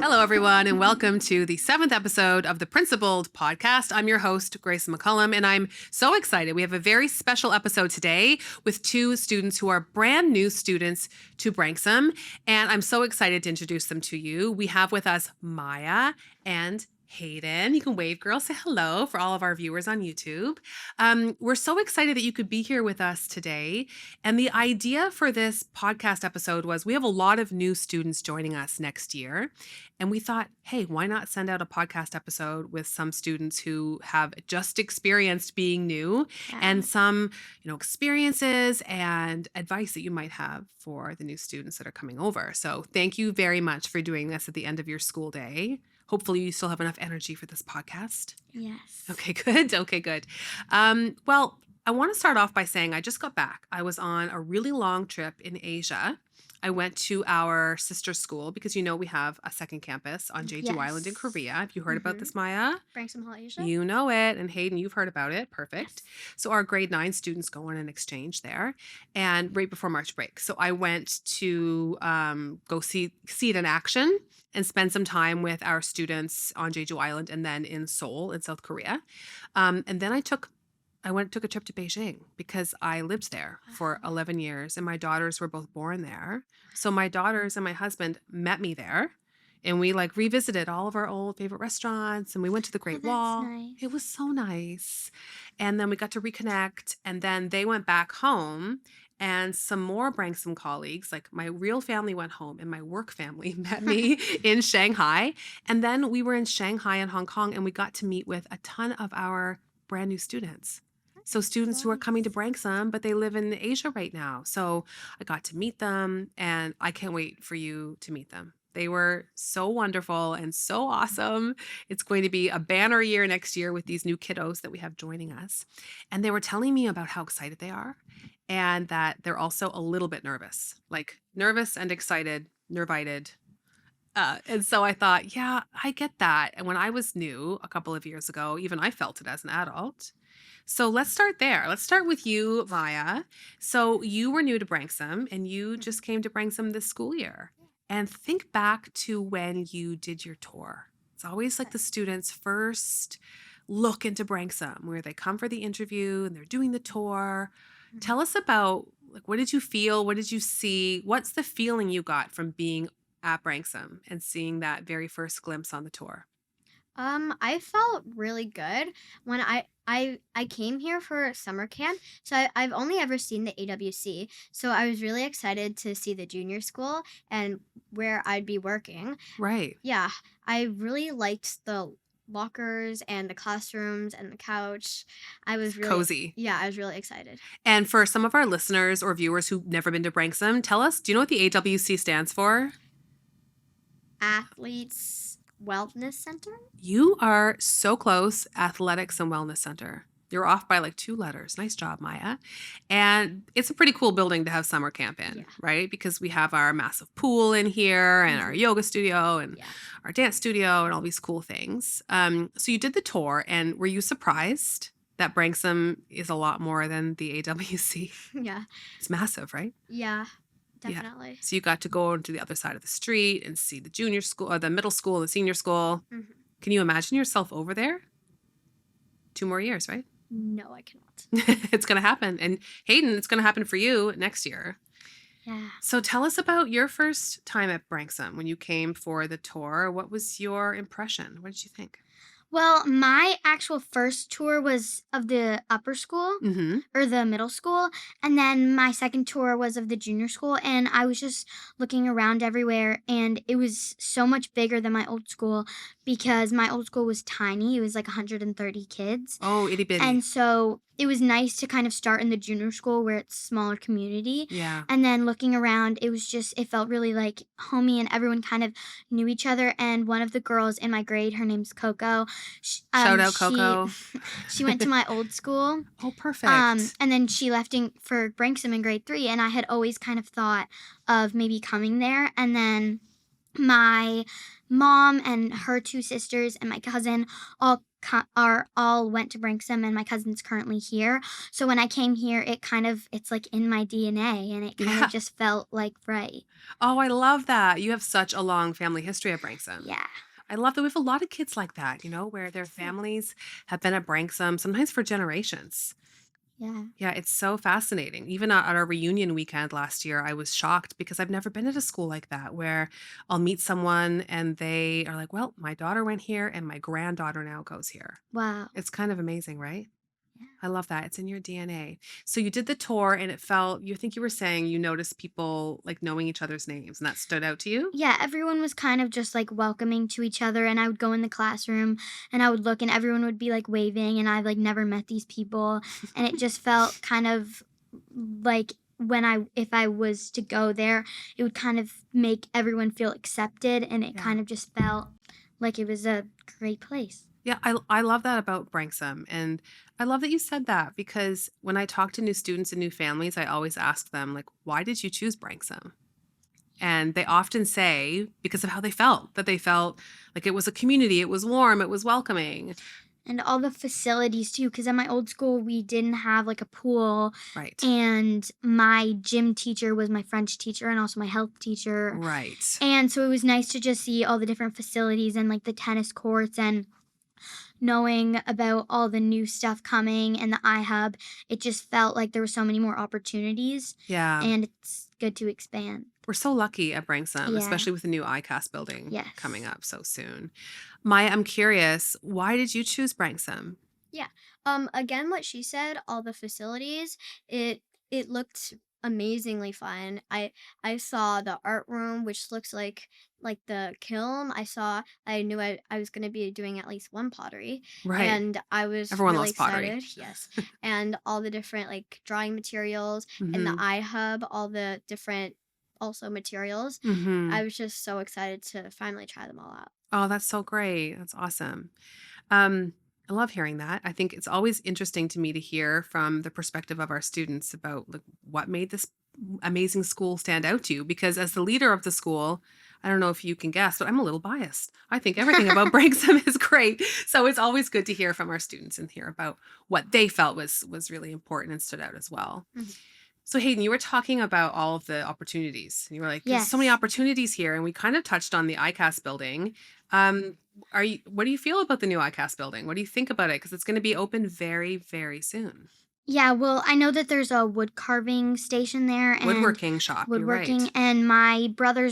Hello, everyone, and welcome to the 7th episode of the PrincipalED podcast. I'm your host, Grace McCullum, and I'm so excited. We have a very special episode today with two students who are brand new students to Branksome, and I'm so excited to introduce them to you. We have with us Maia and Hayden. You can wave, girls. Say hello for all of our viewers on YouTube. We're so excited that you could be here with us today. And the idea for this podcast episode was we have a lot of new students joining us next year. And we thought, hey, why not send out a podcast episode with some students who have just experienced being new and some, experiences and advice that you might have for the new students that are coming over. So thank you very much for doing this at the end of your school day. Hopefully you still have enough energy for this podcast. Yes. Okay, good. Well, I want to start off by saying I just got back. I was on a really long trip in Asia. I went to our sister school because we have a second campus on Jeju Island in Korea. Have you heard about this, Maya? Branksome Hall, Asia. You know it. And Hayden, you've heard about it. Perfect. Yes. So our grade 9 students go on an exchange there and right before March break. So I went to go see it in action and spend some time with our students on Jeju Island and then in Seoul in South Korea. And then I took a trip to Beijing because I lived there for 11 years and my daughters were both born there. So my daughters and my husband met me there and we revisited all of our old favorite restaurants and we went to the Great Wall. Nice. It was so nice. And then we got to reconnect and then they went back home. And some more Branksome colleagues, like my real family went home and my work family met me in Shanghai. And then we were in Shanghai and Hong Kong and we got to meet with a ton of our brand new students. So students who are coming to Branksome, but they live in Asia right now. So I got to meet them and I can't wait for you to meet them. They were so wonderful and so awesome. It's going to be a banner year next year with these new kiddos that we have joining us. And they were telling me about how excited they are and that they're also a little bit nervous, like nervous and excited, nervited. And so I thought, yeah, I get that. And when I was new a couple of years ago, even I felt it as an adult. So let's start there. Let's start with you, Maya. So you were new to Branksome and you just came to Branksome this school year. And think back to when you did your tour. It's always like the students' first look into Branksome, where they come for the interview and they're doing the tour. Tell us about what did you feel? What did you see? What's the feeling you got from being at Branksome and seeing that very first glimpse on the tour? I felt really good when I came here for summer camp. So I've only ever seen the AWC. So I was really excited to see the junior school and where I'd be working. Right. Yeah, I really liked the lockers and the classrooms and the couch. I was really Cozy. Yeah, I was really excited. And for some of our listeners or viewers who've never been to Branksome, tell us, do you know what the AWC stands for? Athletes Wellness Center? You are so close. Athletics and Wellness Center. You're off by 2 letters. Nice job, Maya. And it's a pretty cool building to have summer camp in, right? Because we have our massive pool in here and our yoga studio and our dance studio and all these cool things. So you did the tour and were you surprised that Branksome is a lot more than the AWC? Yeah. It's massive, right? Yeah. Definitely. Yeah. So you got to go to the other side of the street and see the junior school or the middle school and the senior school. Mm-hmm. Can you imagine yourself over there? 2 more years, right? No, I cannot. It's going to happen. And Hayden, it's going to happen for you next year. Yeah. So tell us about your first time at Branksome when you came for the tour. What was your impression? What did you think? Well, my actual first tour was of the upper school or the middle school. And then my second tour was of the junior school. And I was just looking around everywhere. And it was so much bigger than my old school because my old school was tiny. It was 130 kids. Oh, itty bitty. And so it was nice to kind of start in the junior school where it's smaller community. Yeah. And then looking around, it felt really homey and everyone kind of knew each other. And one of the girls in my grade, her name's Coco. Shout out Coco. She went to my old school. Oh, perfect. And then she left for Branksome in grade 3. And I had always kind of thought of maybe coming there. And then my mom and her 2 sisters and my cousin all are all went to Branksome, and my cousin's currently here. So when I came here, it's like in my DNA, and it kind of Yeah. just felt like right. Oh, I love that. You have such a long family history at Branksome. Yeah. I love that we have a lot of kids like that, where their Yeah. families have been at Branksome sometimes for generations. Yeah. Yeah, it's so fascinating. Even at our reunion weekend last year, I was shocked because I've never been at a school like that where I'll meet someone and they are like, well, my daughter went here and my granddaughter now goes here. Wow. It's kind of amazing, right? Yeah. I love that. It's in your DNA. So you did the tour and it felt, you think you were saying you noticed people like knowing each other's names and that stood out to you? Yeah, everyone was kind of just like welcoming to each other, and I would go in the classroom and I would look and everyone would be like waving, and I've like never met these people, and it just felt kind of like when I if I was to go there, it would kind of make everyone feel accepted, and it Yeah. kind of just felt like it was a great place. Yeah, I love that about Branksome. And I love that you said that because when I talk to new students and new families, I always ask them, like, why did you choose Branksome? And they often say because of how they felt, that they felt like it was a community, it was warm, it was welcoming. And all the facilities too, because at my old school we didn't have like a pool, Right. and my gym teacher was my French teacher and also my health teacher. Right. And so it was nice to just see all the different facilities and like the tennis courts, and knowing about all the new stuff coming and the iHub. It just felt like there were so many more opportunities, Yeah. and it's good to expand. We're so lucky at Branksome, Yeah. especially with the new ICAS building coming Yes. up so soon. Maya, I'm curious, why did you choose Branksome? Yeah. Again, what she said, all the facilities, it it looked amazingly fun. I saw the art room, which looks like the kiln. I knew I was gonna be doing at least one pottery. Right. And I was Everyone really loves pottery. excited. Yes. And all the different like drawing materials and the Hmm. iHub, all the different also materials. Hmm. I was just so excited to finally try them all out. Oh, that's so great. That's awesome. Um, I love hearing that. I think it's always interesting to me to hear from the perspective of our students about like what made this amazing school stand out to you. Because as the leader of the school, I don't know if you can guess, but I'm a little biased. I think everything about Branksome is great. So it's always good to hear from our students and hear about what they felt was really important and stood out as well. Mhm. So Hayden, you were talking about all of the opportunities. And you were like, there's so many Yes. opportunities here. And we kind of touched on the ICAS building. What do you feel about the new ICAS building? What do you think about it? Because it's going to be open very, very soon. Yeah, well, I know that there's a wood carving station there and Woodworking shop. You're woodworking, right. and my brother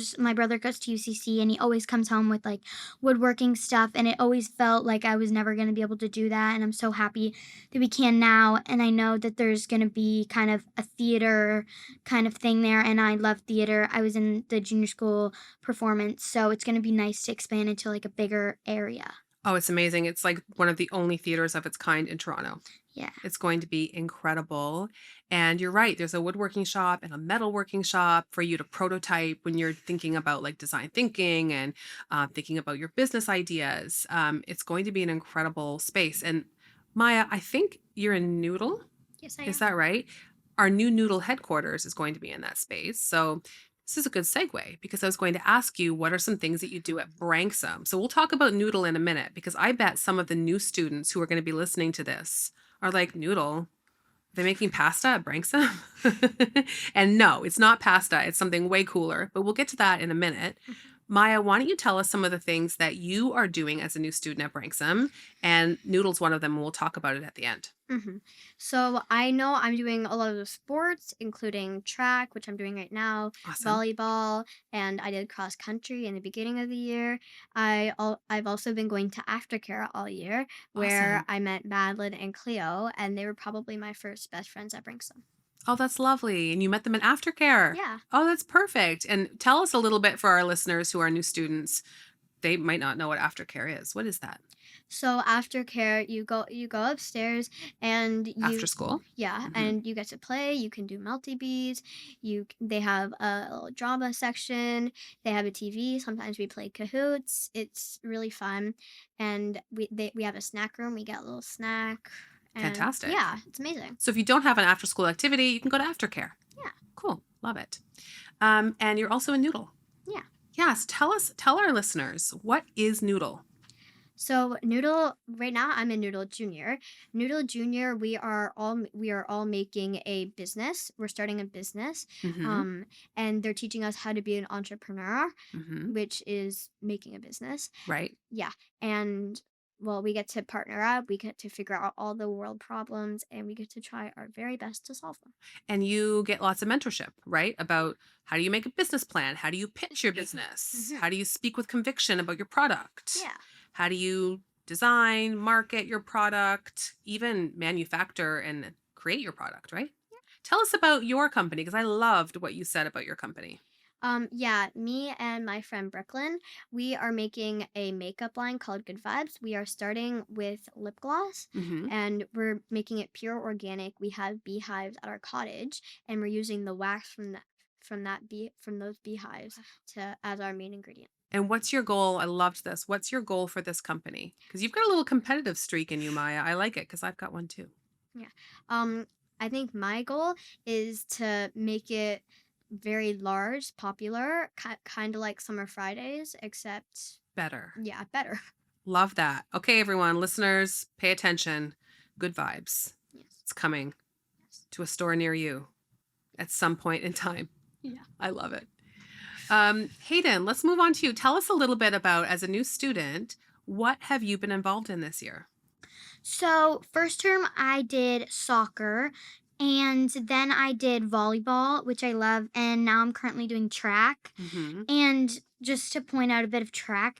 goes to UCC, and he always comes home with like woodworking stuff, and it always felt like I was never going to be able to do that, and I'm so happy that we can now. And I know that there's going to be kind of a theater kind of thing there, and I love theater. I was in the junior school performance, so it's going to be nice to expand into like a bigger area. Oh, it's amazing. It's like one of the only theaters of its kind in Toronto. Yeah. It's going to be incredible. And you're right, there's a woodworking shop and a metalworking shop for you to prototype when you're thinking about like design thinking and thinking about your business ideas. It's going to be an incredible space. And Maya, I think you're in Noodle. Yes, I Is am. that right? Our new Noodle headquarters is going to be in that space. So this is a good segue because I was going to ask you what are some things that you do at Branksome. So we'll talk about Noodle in a minute because I bet some of the new students who are going to be listening to this are like, Noodle, are they making pasta at Branksome? And no, it's not pasta. It's something way cooler, but we'll get to that in a minute. Maya, why don't you tell us some of the things that you are doing as a new student at Branksome? And Noodle's one of them, and we'll talk about it at the end. hmm So I know I'm doing a lot of the sports, including track, which I'm doing right now, Awesome. volleyball, and I did cross country in the beginning of the year. I've also been going to Aftercare all year, where Awesome. I met Madeline and Cleo, and they were probably my first best friends at Branksome. Oh, that's lovely. And you met them in Aftercare. Yeah. Oh, that's perfect. And tell us a little bit for our listeners who are new students. They might not know what Aftercare is. What is that? So after care, you go upstairs and After school? yeah, Hmm. and you get to play. You can do multi beads. They have a little drama section. They have a TV. Sometimes we play cahoots. It's really fun, and we have a snack room. We get a little snack, and Fantastic. yeah, it's amazing. So if you don't have an after school activity, you can go to Aftercare. Yeah, Cool. Love it. And you're also a Noodle. yeah. Yes. Tell our listeners, what is Noodle? So Noodle right now I'm in Noodle Junior. Noodle Junior we are all making a business. We're starting a business. Mhm. Um and they're teaching us how to be an entrepreneur, Mhm. which is making a business. Right. Yeah. And well, we get to partner up, we get to figure out all the world problems, and we get to try our very best to solve them. And you get lots of mentorship, right? About how do you make a business plan? How do you pitch your business? Hmm. How do you speak with conviction about your product? Yeah. How do you design, market your product, even manufacture and create your product, right? Tell us about your company because I loved what you said about your company. Yeah, me and my friend Brooklyn, we are making a makeup line called Good Vibes. We are starting with lip gloss Mhm. and we're making it pure organic. We have beehives at our cottage and we're using the wax from those beehives to as our main ingredient. And what's your goal? I loved this. What's your goal for this company? Because you've got a little competitive streak in you, Maya. I like it because I've got one too. Yeah. Um I think my goal is to make it very large, popular, kind of like Summer Fridays, except Better. yeah, better. Love that. Okay, everyone, listeners, pay attention. Good vibes. Yes. It's coming Yes. to a store near you at some point in time. Yeah. I love it. Hayden, let's move on to you. Tell us a little bit about, as a new student, what have you been involved in this year? So, first term, I did soccer, and then I did volleyball, which I love, and now I'm currently doing track. Hmm. And just to point out a bit of track,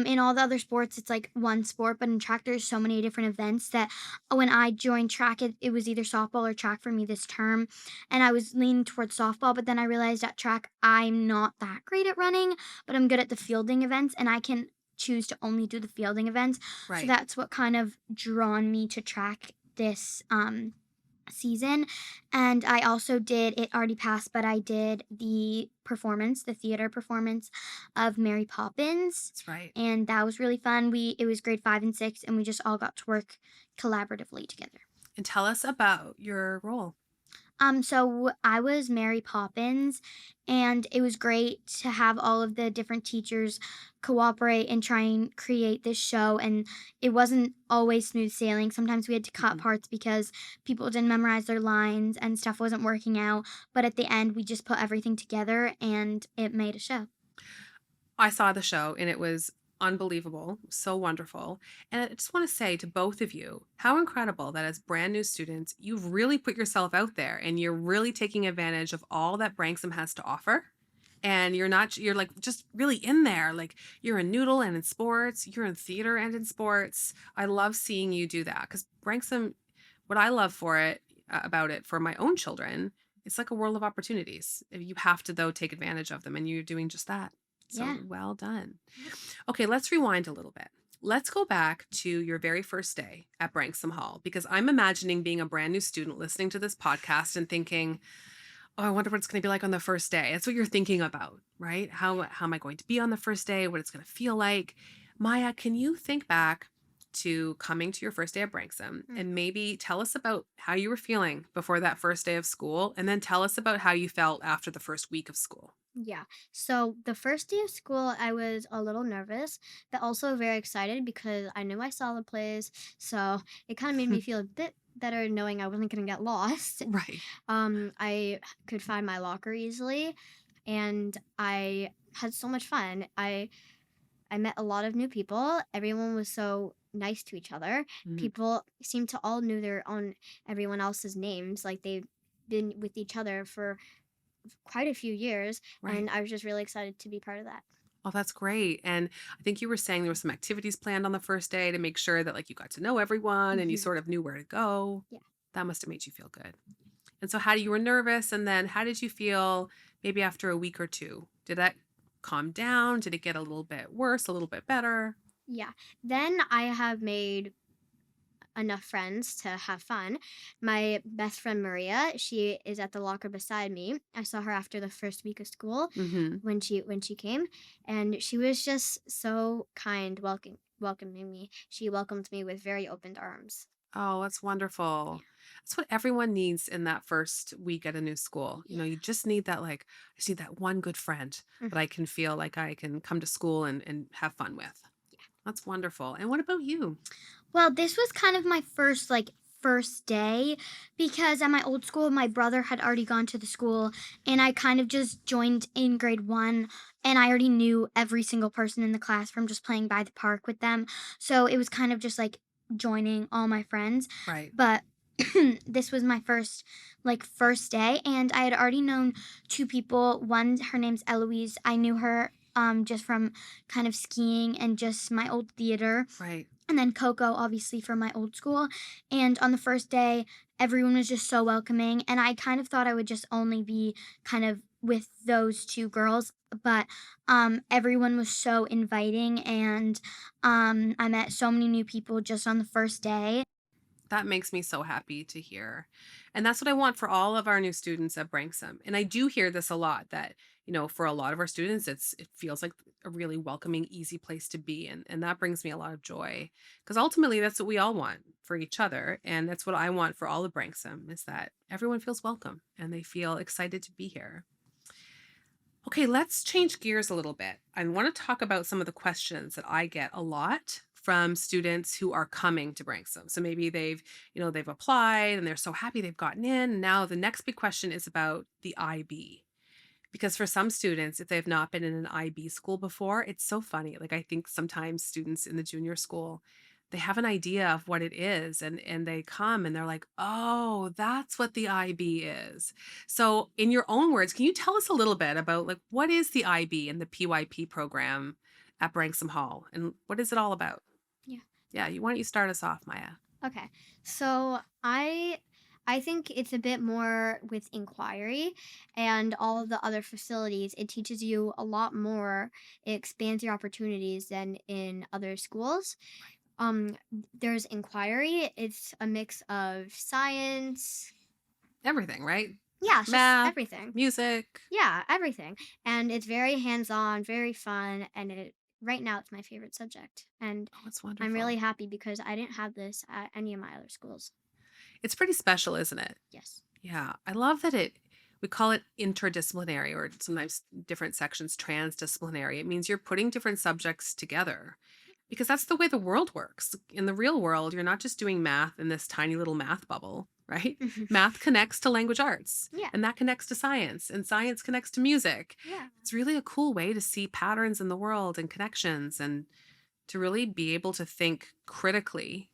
in all the other sports, it's like one sport, but in track, there's so many different events that when I joined track, it was either softball or track for me this term. And I was leaning towards softball, but then I realized at track, I'm not that great at running, but I'm good at the fielding events, and I can choose to only do the fielding events. So Right. that's what kind of drawn me to track this season. And I also did, it already passed, but I did the theater performance of Mary Poppins. That's right. And that was really fun. It was grade 5 and 6, and we just all got to work collaboratively together. And tell us about your role. So I was Mary Poppins, and it was great to have all of the different teachers cooperate and try and create this show. And it wasn't always smooth sailing. Sometimes we had to cut Mhm. parts because people didn't memorize their lines and stuff wasn't working out. But at the end, we just put everything together and it made a show. I saw the show and it was unbelievable, so wonderful. And I just want to say to both of you, how incredible that as brand new students, you've really put yourself out there and you're really taking advantage of all that Branksome has to offer. And you're like just really in there. Like you're in noodle and in sports, you're in theater and in sports. I love seeing you do that because Branksome, what I love for it about it for my own children, it's like a world of opportunities. You have to though take advantage of them, and you're doing just that. So Yeah. well done. Yep. Okay, let's rewind a little bit. Let's go back to your very first day at Branksome Hall because I'm imagining being a brand new student listening to this podcast and thinking, "Oh, I wonder what it's going to be like on the first day." That's what you're thinking about, right? How am I going to be on the first day? What it's going to feel like? Maya, can you think back to coming to your first day at Branksome Mm. and maybe tell us about how you were feeling before that first day of school and then tell us about how you felt after the first week of school? Yeah. So the first day of school, I was a little nervous, but also very excited because I knew I saw the plays. So it kind of made me feel a bit better knowing I wasn't going to get lost. Right. I could find my locker easily, and I had so much fun. I met a lot of new people. Everyone was so nice to each other. Mm, People seemed to all knew their own everyone else's names, like they've been with each other for quite a few years, right. and I was just really excited to be part of that. Oh, that's great. And I think you were saying there were some activities planned on the first day to make sure that like you got to know everyone and you Mhm. sort of knew where to go. Yeah. That must have made you feel good. And so how you were nervous and then how did you feel maybe after a week or two? Did that calm down? Did it get a little bit worse, a little bit better? Yeah. Then I have made enough friends to have fun. My best friend Maria, she is at the locker beside me. I saw her after the first week of school Mhm. when she came, and she was just so kind, welcoming me. She welcomed me with very opened arms. Oh, that's wonderful. That's what everyone needs in that first week at a new school. Yeah. You just need that like I just need that one good friend Mm. that I can feel like I can come to school and have fun with. That's wonderful. And what about you? Well, this was kind of my first day because at my old school my brother had already gone to the school and I kind of just joined in grade 1 and I already knew every single person in the class from just playing by the park with them. So it was kind of just like joining all my friends. Right. But this was my first day and I had already known two people. One, her name's Eloise. I knew her just from kind of skiing and just my old theater, Right. and then Coco, obviously, from my old school. And on the first day, everyone was just so welcoming. And I kind of thought I would just only be kind of with those two girls, but everyone was so inviting. And I met so many new people just on the first day. That makes me so happy to hear. And that's what I want for all of our new students at Branksome. And I do hear this a lot that, for a lot of our students, it feels like a really welcoming, easy place to be. And that brings me a lot of joy. Because ultimately that's what we all want for each other. And that's what I want for all of Branksome is that everyone feels welcome and they feel excited to be here. Okay, let's change gears a little bit. I want to talk about some of the questions that I get a lot from students who are coming to Branksome. So maybe they've applied and they're so happy they've gotten in. And now the next big question is about the IB. Because for some students, if they've not been in an IB school before, it's so funny. Like I think sometimes students in the junior school, they have an idea of what it is and they come and they're like, "Oh, that's what the IB is." So, in your own words, can you tell us a little bit about like what is the IB and the PYP program at Branksome Hall and what is it all about? Yeah. Yeah, why don't you start us off, Maya? Okay. So I think it's a bit more with inquiry and all of the other facilities. It teaches you a lot more. It expands your opportunities than in other schools. There's inquiry. It's a mix of science. Everything, right? Yeah, it's just Math, everything. music. Yeah, everything. And it's very hands-on, very fun, and it right now it's my favorite subject. And Oh, it's I'm wonderful. really happy because I didn't have this at any of my other schools. It's pretty special, isn't it? Yes. Yeah, I love that we call it interdisciplinary or sometimes different sections transdisciplinary. It means you're putting different subjects together because that's the way the world works. In the real world, you're not just doing math in this tiny little math bubble, right? Math connects to language arts Yeah. and that connects to science and science connects to music. Yeah. It's really a cool way to see patterns in the world and connections and to really be able to think critically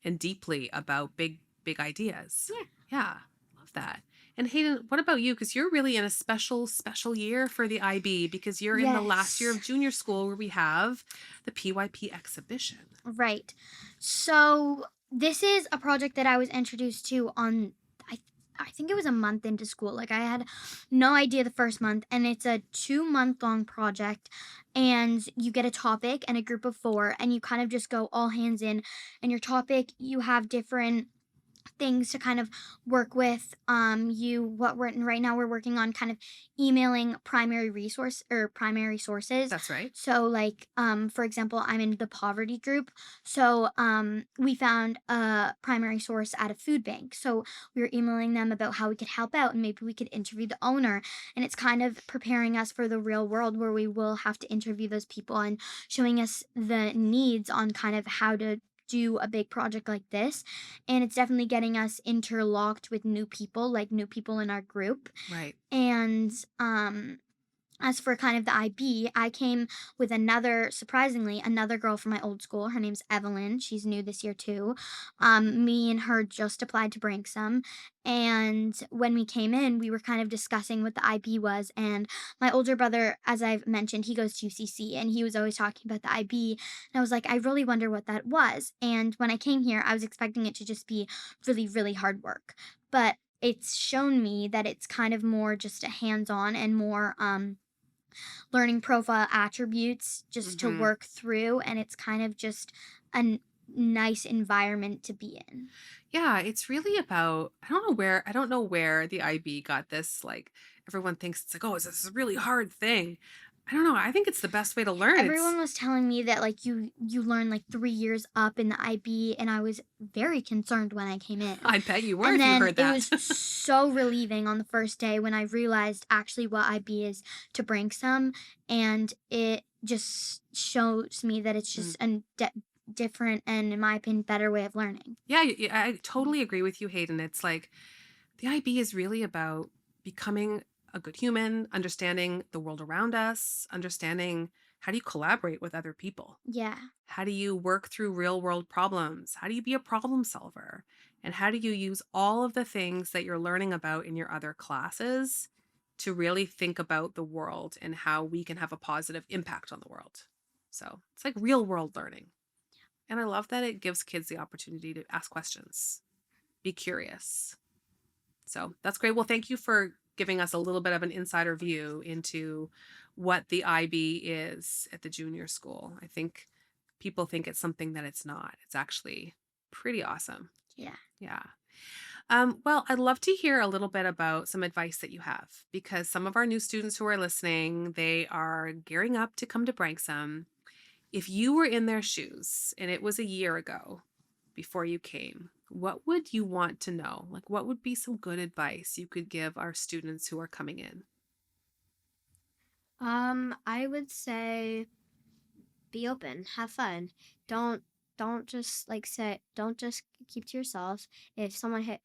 and deeply about big ideas. Yeah. Yeah, love that. And Hayden, what about you? Because you're really in a special year for the IB because you're in the last year Yes. of junior school where we have the PYP exhibition. Right. So this is a project that I was introduced to on I I think it was a month into school. Like I had no idea the first month, and it's a 2 month long project, and you get a topic and a group of 4 and you kind of just go all hands in, and your topic you have different things to kind of work with. You what we're right now we're working on kind of emailing primary sources. That's right. So like for example, I'm in the poverty group. So we found a primary source at a food bank. So we were emailing them about how we could help out and maybe we could interview the owner. And it's kind of preparing us for the real world where we will have to interview those people and showing us the needs on kind of how to do a big project like this, and it's definitely getting us interlocked with new people, like new people in our group. Right. And as for kind of the IB, I came with surprisingly, another girl from my old school. Her name's Evelyn. She's new this year too. Me and her just applied to Branksome. And when we came in, we were kind of discussing what the IB was. And my older brother, as I've mentioned, he goes to UCC and he was always talking about the IB. And I was like, I really wonder what that was. And when I came here, I was expecting it to just be really, really hard work. But it's shown me that it's kind of more just a hands on and more learning profile attributes just to Hmm. work through, and it's kind of just a nice environment to be in. Yeah, it's really about I don't know where the IB got this like everyone thinks it's like, oh, it's this really hard thing. I don't know. I think it's the best way to learn. Everyone was telling me that like you learn like 3 years up in the IB, and I was very concerned when I came in. I bet you were And if you then heard it that. was so relieving on the first day when I realized actually what IB is to Branksome, and it just shows me that it's Mm. just a different and, in my opinion, better way of learning. Yeah, I totally agree with you, Hayden. It's like the IB is really about becoming a good human, understanding the world around us, understanding how do you collaborate with other people? Yeah. How do you work through real world problems? How do you be a problem solver? And how do you use all of the things that you're learning about in your other classes to really think about the world and how we can have a positive impact on the world? So it's like real world learning. And I love that it gives kids the opportunity to ask questions, be curious. So that's great. Well, thank you for giving us a little bit of an insider view into what the IB is at the junior school. I think people think it's something that it's not. It's actually pretty awesome. Yeah. Yeah. Well, I'd love to hear a little bit about some advice that you have because some of our new students who are listening, they are gearing up to come to Branksome. If you were in their shoes and it was a year ago before you came, what would you want to know? Like, what would be some good advice you could give our students who are coming in? I would say be open, have fun. Don't don't just like say don't just keep to yourself. If someone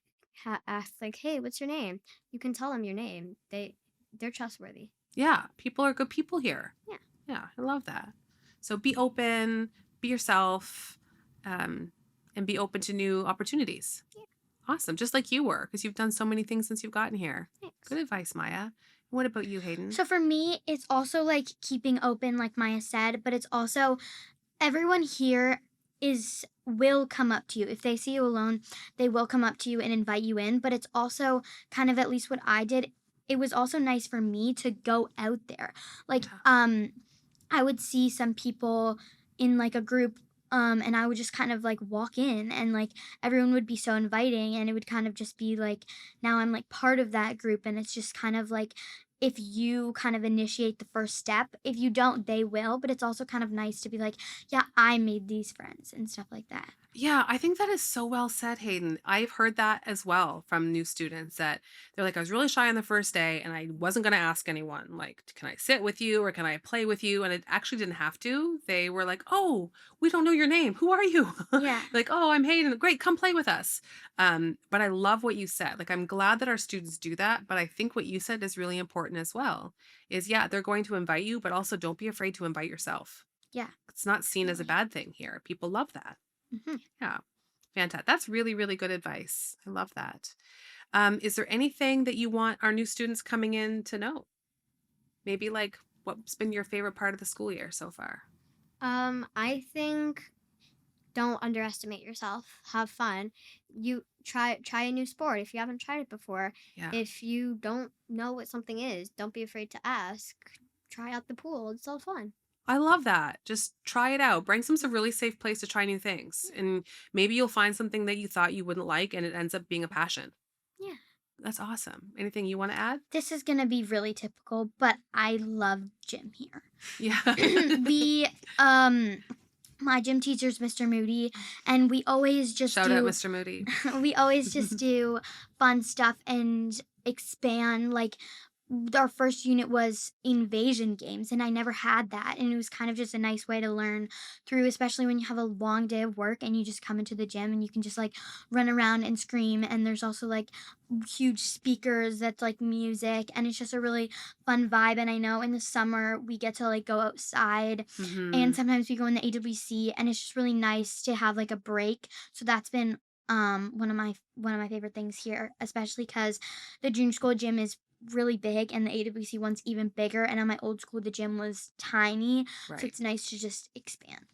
asks like, "Hey, what's your name?" You can tell them your name. They're trustworthy. Yeah, people are good people here. Yeah. Yeah, I love that. So be open, be yourself, um, and be open to new opportunities. Yeah. Awesome, just like you were, because you've done so many things since you've gotten here. Thanks. Good advice, Maya. What about you, Hayden? So for me, it's also like keeping open, like Maya said, but it's also everyone here will come up to you. If they see you alone, they will come up to you and invite you in. But it's also kind of at least what I did. It was also nice for me to go out there. Like, Yeah. I would see some people in like a group. And I would just kind of like walk in and like everyone would be so inviting and it would kind of just be like now I'm like part of that group and it's just kind of like if you kind of initiate the first step. If you don't, they will. But it's also kind of nice to be like, yeah, I made these friends and stuff like that. Yeah, I think that is so well said, Hayden. I've heard that as well from new students that they're like, I was really shy on the first day and I wasn't going to ask anyone, like, can I sit with you or can I play with you? And it actually didn't have to. They were like, oh, we don't know your name. Who are you? Yeah. Like, oh, I'm Hayden. Great, come play with us. But I love what you said. Like, I'm glad that our students do that. But I think what you said is really important as well is, yeah, they're going to invite you, but also don't be afraid to invite yourself. Yeah. It's not seen as a Really. bad thing here. People love that. Hmm. Yeah. Fantastic. That's really, really good advice. I love that. Is there anything that you want our new students coming in to know? Maybe like what's been your favorite part of the school year so far? I think don't underestimate yourself. Have fun. You try a new sport if you haven't tried it before. Yeah. If you don't know what something is, don't be afraid to ask. Try out the pool. It's all fun. I love that. Just try it out. Brangsome's a really safe place to try new things. Yeah. And maybe you'll find something that you thought you wouldn't like and it ends up being a passion. Yeah. That's awesome. Anything you want to add? This is gonna be really typical, but I love gym here. Yeah. we my gym teacher's Mr. Moody, and we always just Shout do out Mr. Moody. we always just do fun stuff and expand. Like our first unit was invasion games, and I never had that, and it was kind of just a nice way to learn through, especially when you have a long day of work and you just come into the gym and you can just like run around and scream. And there's also like huge speakers that's like music, and it's just a really fun vibe. And I know in the summer we get to like go outside, and sometimes we go in the AWC, and it's just really nice to have like a break. So that's been one of my favorite things here, especially because the junior school gym is really big and the AWC one's even bigger, and on my old school the gym was tiny. So Right. it's nice to just expand.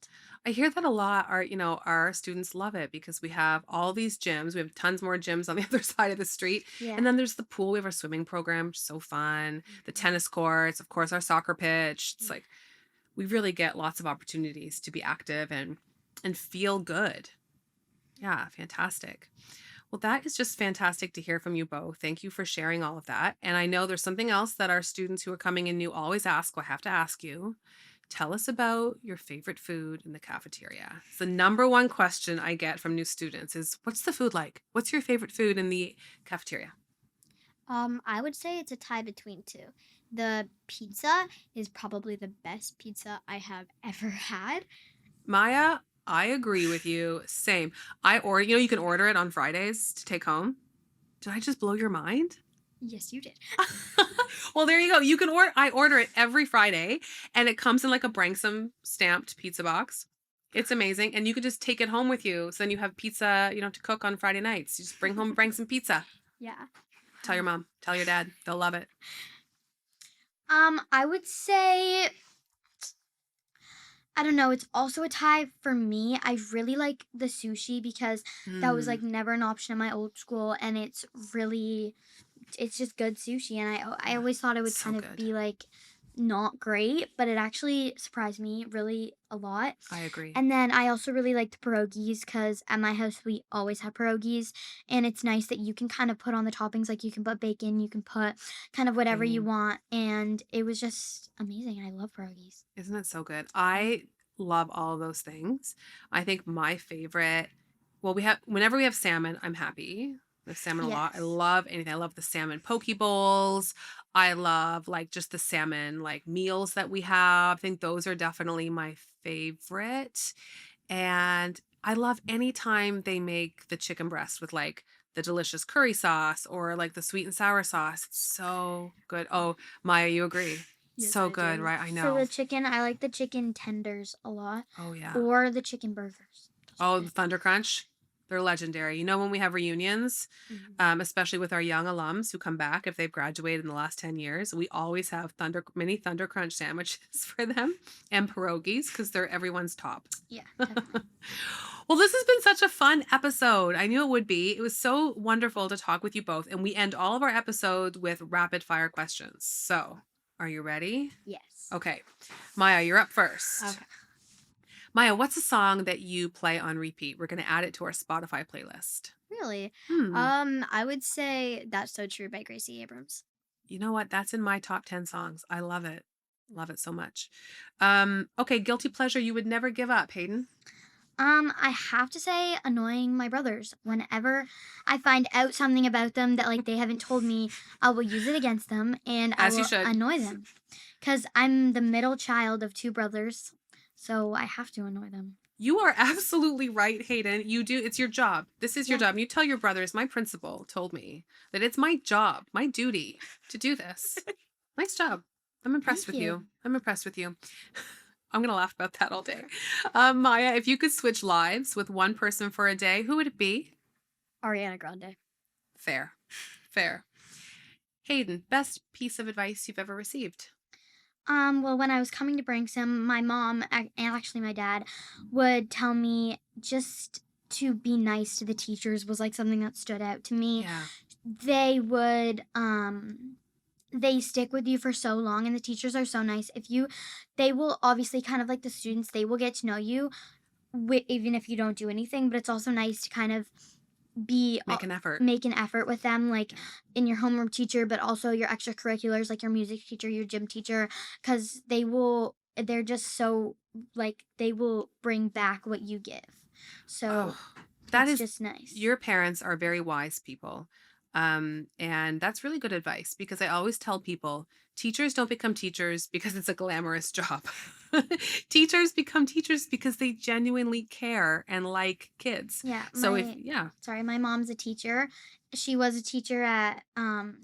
I hear that a lot. Our students love it because we have all these gyms. We have tons more gyms on the other side of the street. Yeah. And then there's the pool. We have our swimming program, which is so fun. The tennis courts, of course, our soccer pitch. It's like we really get lots of opportunities to be active and feel good. Yeah, fantastic. Well, that is just fantastic to hear from you both. Thank you for sharing all of that. And I know there's something else that our students who are coming in new always ask. So I have to ask you. Tell us about your favorite food in the cafeteria. It's the number one question I get from new students is what's the food like? What's your favorite food in the cafeteria? I would say it's a tie between two. The pizza is probably the best pizza I have ever had. Maya, I agree with you. Same. You can order it on Fridays to take home. Did I just blow your mind? Yes, you did. Well, there you go. I order it every Friday and it comes in like a Branksome stamped pizza box. It's amazing. And you can just take it home with you. So then you have pizza, to cook on Friday nights. You just bring home Branksome pizza. Yeah. Tell your mom, tell your dad. They'll love it. I would say I don't know, it's also a tie for me. I really like the sushi because that was Mm, like never an option in my old school, and it's just good sushi, and I yeah, always thought it would so kind of good. be like not great, but it actually surprised me really a lot. I agree. And then I also really like the pierogies because at my house we always have pierogies, and it's nice that you can kind of put on the toppings, like you can put bacon, you can put kind of whatever you Same. want, and it was just amazing. I love pierogies. Isn't it so good? I love all of those things. I think my favorite, well, whenever we have salmon, I'm happy. We have salmon a lot. I Yes. love anything. I love the salmon poke bowls. I love like just the salmon like meals that we have. I think those are definitely my favorite. And I love anytime they make the chicken breast with like the delicious curry sauce or like the sweet and sour sauce. It's so good. Oh, Maya, you agree? Yes, So I good, do. right? I For know. the chicken, I like the chicken tenders a lot, Oh yeah. or the chicken burgers. Those Oh, are the good. Thunder Crunch. They're legendary. When we have reunions, Mhm. especially with our young alums who come back if they've graduated in the last 10 years, we always have mini Thunder Crunch sandwiches for them and pierogies because they're everyone's top. Yeah, definitely. Well, this has been such a fun episode. I knew it would be. It was so wonderful to talk with you both. And we end all of our episodes with rapid fire questions. So, are you ready? Yes. Okay. Maya, you're up first. Okay. Maya, what's a song that you play on repeat? We're going to add it to our Spotify playlist. Really? Hmm. I would say That's So True by Gracie Abrams. You know what? That's in my top 10 songs. I love it. Love it so much. Okay, guilty pleasure you would never give up, Hayden. I have to say, annoying my brothers. Whenever I find out something about them that like they haven't told me, I will use it against them and I As you will should. annoy them. Cause I'm the middle child of two brothers, so I have to annoy them. You are absolutely right, Hayden. You do. It's your job. This is your Yeah. job. And you tell your brothers, my principal told me that it's my job, my duty to do this. Nice job. I'm impressed Thank with you. you. I'm impressed with you. I'm going to laugh about that all day. Maya, if you could switch lives with one person for a day, who would it be? Ariana Grande. Fair. Fair. Hayden, best piece of advice you've ever received? Well, when I was coming to Branksome, my mom and actually my dad would tell me just to be nice to the teachers was like something that stood out to me. Yeah. They would they stick with you for so long, and the teachers are so nice. They will obviously kind of like the students, they will get to know you even if you don't do anything, but it's also nice to kind of be Make an effort. make an effort with them, like Yeah. in your homeroom teacher, but also your extracurriculars, like your music teacher, your gym teacher, because they're just so like they will bring back what you give. So Oh, that it's is, just nice. your parents are very wise people. And that's really good advice because I always tell people teachers don't become teachers because it's a glamorous job. Teachers become teachers because they genuinely care and like kids. Yeah, So yeah, my mom's a teacher. She was a teacher at ugh,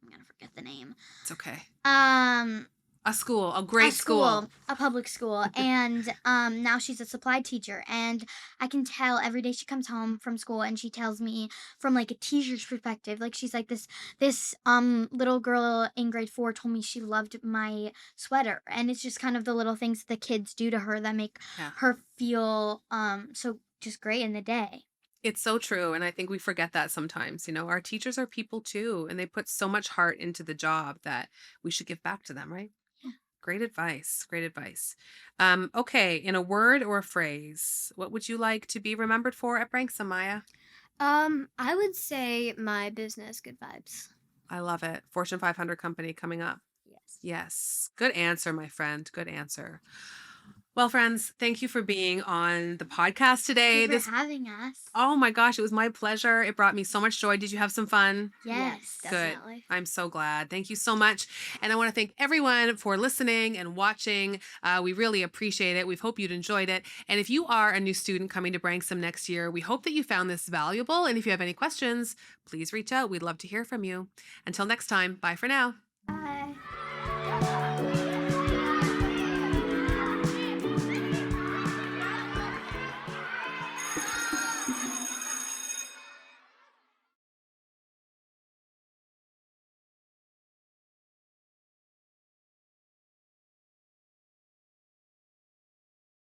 I'm gonna forget the name. it's okay. Um, A a great school. school, a public school, and now she's a supply teacher, and I can tell every day she comes home from school and she tells me from like a teacher's perspective, like she's like this little girl in grade 4 told me she loved my sweater, and it's just kind of the little things that the kids do to her that make Yeah. her feel so just great in the day. It's so true. And I think we forget that sometimes. Our teachers are people too, and they put so much heart into the job that we should give back to them, right? Yeah. Great advice. Great advice. Okay. In a word or a phrase, what would you like to be remembered for at Branksome, Maya? I would say my business, good vibes. I love it. Fortune 500 company coming up. Yes. Yes. Good answer, my friend. Good answer. Well, friends, thank you for being on the podcast today. Thank you This for having us. Oh my gosh, it was my pleasure. It brought me so much joy. Did you have some fun? Yes, Yes. Good. definitely. I'm so glad. Thank you so much. And I want to thank everyone for listening and watching. We really appreciate it. We hope you'd enjoyed it. And if you are a new student coming to Branksome next year, we hope that you found this valuable. And if you have any questions, please reach out. We'd love to hear from you. Until next time, bye for now.